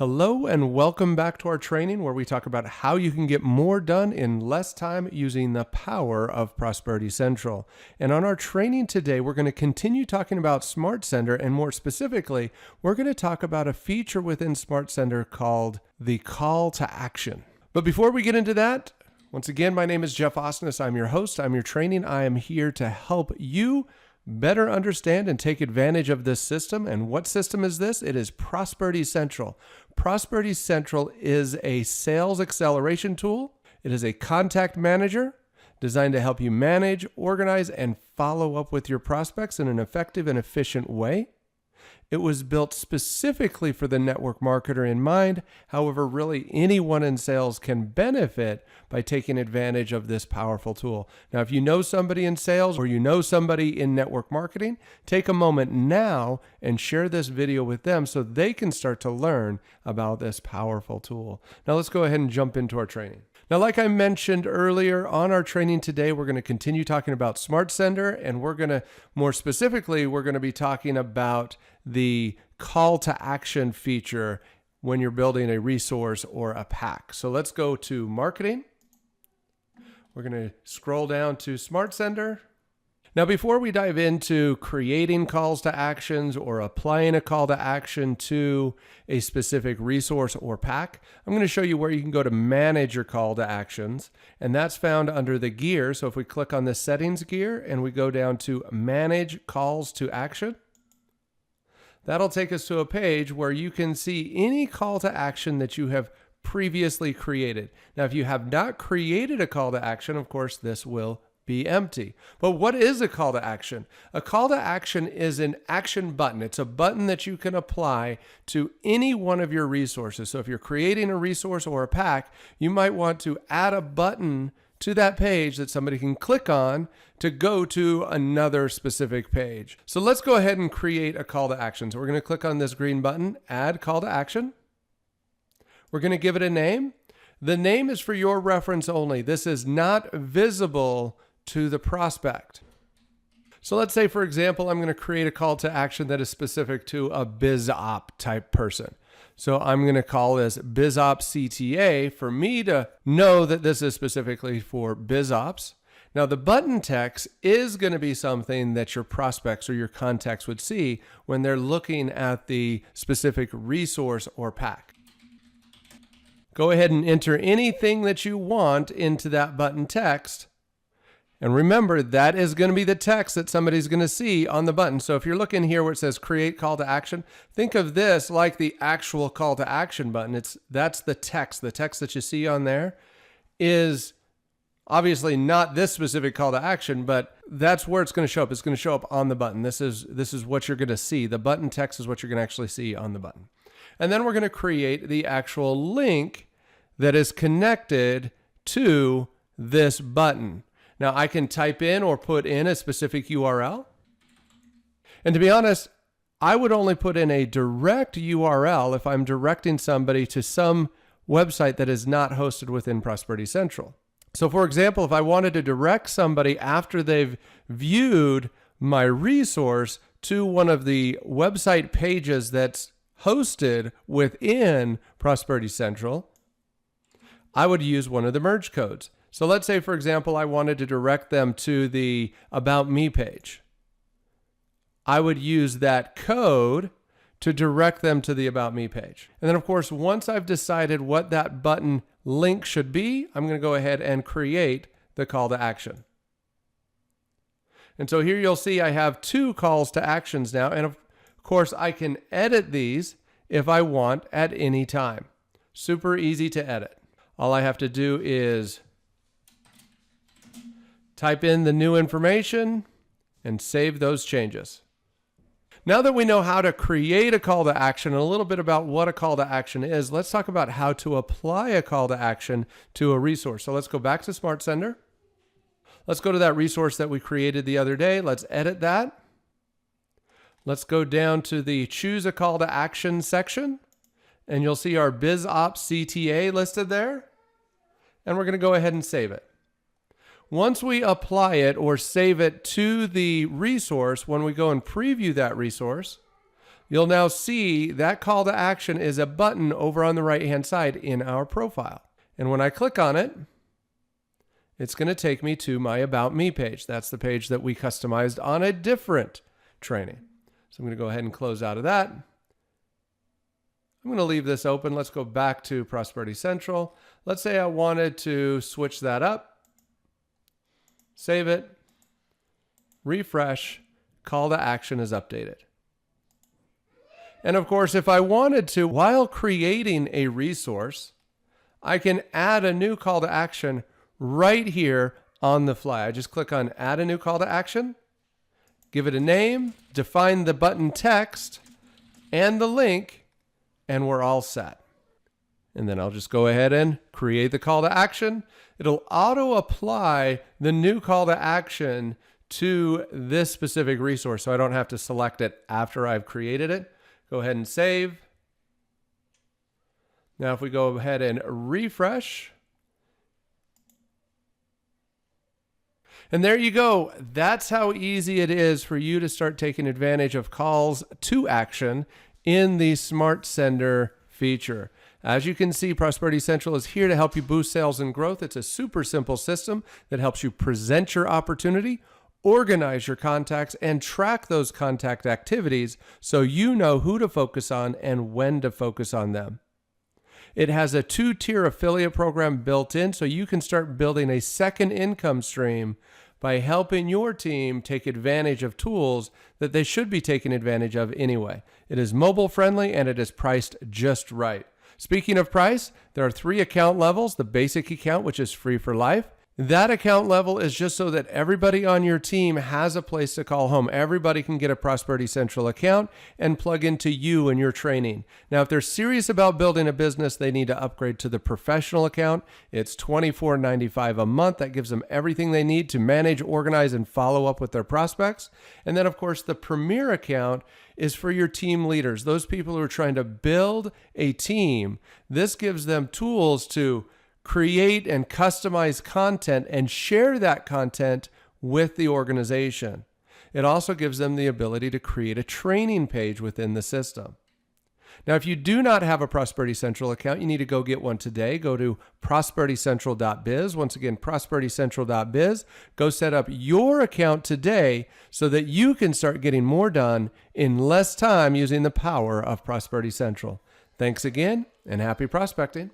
Hello and welcome back to our training where we talk about how you can get more done in less time using the power of Prosperity Central. And on our training today, we're going to continue talking about SmartSender, and more specifically, we're going to talk about a feature within SmartSender called the call to action. But before we get into that, once again, my name is Jeff Osnes. I'm your host. I'm your training. I am here to help you better understand and take advantage of this system. And what system is this? It is Prosperity Central. Prosperity Central is a sales acceleration tool. It is a contact manager designed to help you manage, organize, and follow up with your prospects in an effective and efficient way. It was built specifically for the network marketer in mind. However, really anyone in sales can benefit by taking advantage of this powerful tool. Now, if you know somebody in sales or you know somebody in network marketing, take a moment now and share this video with them so they can start to learn about this powerful tool. Now, let's go ahead and jump into our training. Now, like I mentioned earlier on our training today, we're going to continue talking about SmartSender, and we're going to, more specifically, we're going to be talking about the call to action feature when you're building a resource or a pack. So let's go to marketing. We're going to scroll down to SmartSender. Now, before we dive into creating calls to actions or applying a call to action to a specific resource or pack, I'm going to show you where you can go to manage your call to actions, and that's found under the gear. So if we click on the settings gear and we go down to manage calls to action, that'll take us to a page where you can see any call to action that you have previously created. Now, if you have not created a call to action, of course, this will be empty. But what is a call to action? A call to action is an action button. It's a button that you can apply to any one of your resources. So if you're creating a resource or a pack, you might want to add a button to that page that somebody can click on to go to another specific page. So let's go ahead and create a call to action. So we're going to click on this green button, add call to action. We're going to give it a name. The name is for your reference only. This is not visible to the prospect. So let's say, for example, I'm going to create a call to action that is specific to a BizOp type person. So I'm going to call this BizOp CTA for me to know that this is specifically for BizOps. Now, the button text is going to be something that your prospects or your contacts would see when they're looking at the specific resource or pack. Go ahead and enter anything that you want into that button text. And remember, that is going to be the text that somebody's going to see on the button. So if you're looking here where it says create call to action, think of this like the actual call to action button. That's the text. The text that you see on there is obviously not this specific call to action, but that's where it's going to show up. It's going to show up on the button. This is what you're going to see. The button text is what you're going to actually see on the button. And then we're going to create the actual link that is connected to this button. Now, I can type in or put in a specific URL. And to be honest, I would only put in a direct URL if I'm directing somebody to some website that is not hosted within Prosperity Central. So for example, if I wanted to direct somebody after they've viewed my resource to one of the website pages that's hosted within Prosperity Central, I would use one of the merge codes. So let's say, for example, I wanted to direct them to the About Me page. I would use that code to direct them to the About Me page. And then, of course, once I've decided what that button link should be, I'm going to go ahead and create the call to action. And so here you'll see I have two calls to actions now. And of course, I can edit these if I want at any time. Super easy to edit. All I have to do is type in the new information and save those changes. Now that we know how to create a call to action and a little bit about what a call to action is, let's talk about how to apply a call to action to a resource. So let's go back to SmartSender. Let's go to that resource that we created the other day. Let's edit that. Let's go down to the choose a call to action section, and you'll see our BizOps CTA listed there. And we're going to go ahead and save it. Once we apply it or save it to the resource, when we go and preview that resource, you'll now see that call to action is a button over on the right-hand side in our profile. And when I click on it, it's going to take me to my About Me page. That's the page that we customized on a different training. So I'm going to go ahead and close out of that. I'm going to leave this open. Let's go back to Prosperity Central. Let's say I wanted to switch that up. Save it. Refresh. Call to action is updated. And of course, if I wanted to, while creating a resource, I can add a new call to action right here on the fly. I just click on Add a New Call to Action, give it a name, define the button text and the link, and we're all set. And then I'll just go ahead and create the call to action. It'll auto-apply the new call to action to this specific resource, so I don't have to select it after I've created it. Go ahead and save. Now if we go ahead and refresh, and there you go. That's how easy it is for you to start taking advantage of calls to action in the SmartSender feature. As you can see, Prosperity Central is here to help you boost sales and growth. It's a super simple system that helps you present your opportunity, organize your contacts, and track those contact activities so you know who to focus on and when to focus on them. It has a 2-tier affiliate program built in so you can start building a second income stream by helping your team take advantage of tools that they should be taking advantage of anyway. It is mobile friendly and it is priced just right. Speaking of price, there are 3 account levels. The basic account, which is free for life. That account level is just so that everybody on your team has a place to call home. Everybody can get a Prosperity Central account and plug into you and your training. Now, if they're serious about building a business, they need to upgrade to the professional account. It's $24.95 a month. That gives them everything they need to manage, organize, and follow up with their prospects. And then, of course, the premier account is for your team leaders, those people who are trying to build a team. This gives them tools to create and customize content and share that content with the organization. It also gives them the ability to create a training page within the system. Now, if you do not have a Prosperity Central account, you need to go get one today. Go to prosperitycentral.biz. Once again, prosperitycentral.biz. Go set up your account today so that you can start getting more done in less time using the power of Prosperity Central. Thanks again, and happy prospecting.